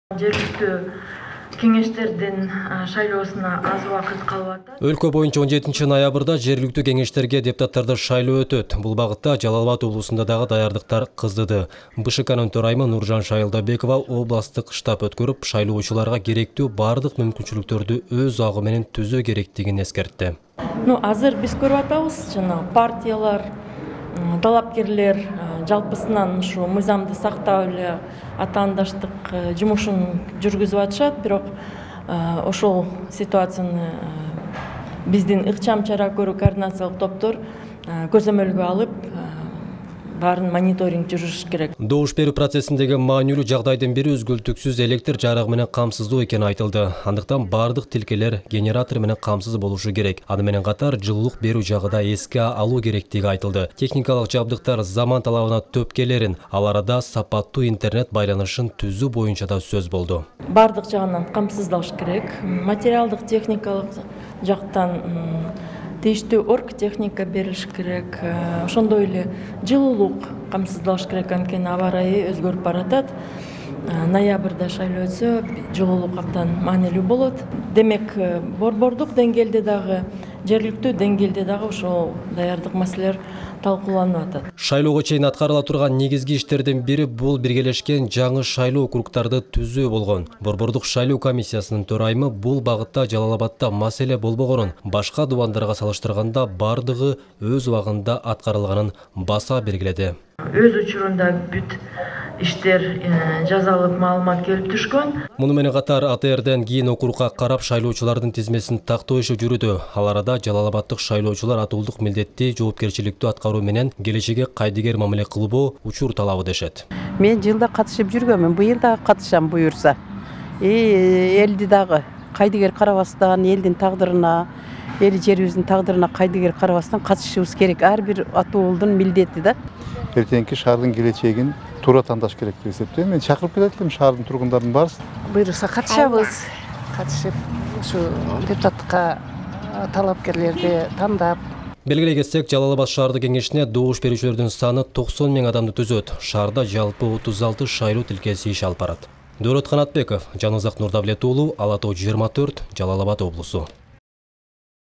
Жергиликтүү кеңештердин шайлоосуна аз убакыт калып атат. Өлкө боюнча 17 ноябрда жергиликтүү кеңештерге депутаттарды шайлоо өтөт. Бул багытта Жалал Абад облусунда дагы даярдыктар кыздыды. БШКнын төрайымы Нуржан Шайылдабекова областык штаб өткөрүп, шайлоочуларга керектүү бардык мүмкүнчүлүктөрдү өз агы менен түзөө керектигин эскертти. Азыр биз көрүп атабыз, партиялар, талапкерлер жалпысынан ушу мыйзамды сактап эле атаандаштык жумушун жүргүзүп атышат, бирок ошол ситуацияны биздин ыкчам чара көрүү координациялык топтор көзөмөлгө алып, баарын мониторинг жүргүзүш керек. Добуш берүү процессиндеги маанилүү жагдайдын бири үзгүлтүксүз электр жарыгы менен камсыздоо экени айтылды. Андыктан бардык тилкелер генератор менен камсыз болушу керек. Аны менен катар жылуулук берүү жагыда эске алуу керектиги айтылды. Техникалык жабдыктар заман талабына төп келерин, ал арада сапаттуу интернет байланышын түзүү боюнча да сөз болду. Бардык жагынан камсыздалыш керек. Материалдык, техникалык жактан тийиштүү оргтехника берилиш керек. Ошондой эле жылуулук камсыздалыш керек, анткени аба ырайы өзгөрүп баратат. Ноябрда шайлоо өтсө, жылуулук абдан маанилүү болот. Демек, борбордук деңгээлде дагы, жергиликтүү деңгээлде дагы ошол даярдык маселелер талкууланып атат. Шайлоого чейин аткарыла турган негизги иштердин бири бул биргелешкен жаңы шайлоо округдарды түзүү болгон. Борбордук шайлоо комиссиясынын төрайымы бул багытта Жалал Абадда маселе болбогонун, башка дубандарга салыштырганда бардыгы өз убагында аткарылганын баса белгиледи. Өз учурунда бүт иштер жазалып маалымат келип түшкөн. Муну менен катар АТРден кийин округга карап шайлоочулардын тизмесин тактоо иши жүрүүдө. Ал арада Жалал Абаддык шайлоочулар атуулдук милдетти жоопкерчиликтүү аткаруу менен келечекке кайдыгер мамиле кылбоо учур талабы дешет. Мен жылда катышып жүргөнмүн, быйыл дагы катышам буюрса. Элди дагы кайдыгер карабастан, элдин тагдырына, эл жерибиздин тагдырына кайдыгер карабастан катышышыбыз керек. Ар бир атуулдун милдети да. Эртеңки шаардын келечегин туура тандаш керек деп эсептейм. Мен чакырып келет элем шаардын тургундарын баарыбыз. Буйрукса катышабыз. Катышып, ушу депутаттыкка талапкерлерди тандап. Белгилей кетсек, Жалал Абад шаардык кеңешине добуш берүүчүлөрдүн саны 90 000 адамды түзөт. Шаарда жалпы 36 шайлоо тилкеси иш алып барат. Дөрөт Канатбеков, Жанызак Нурдавлет уулу, Ала Тоо 24, Жалал Абад облусу.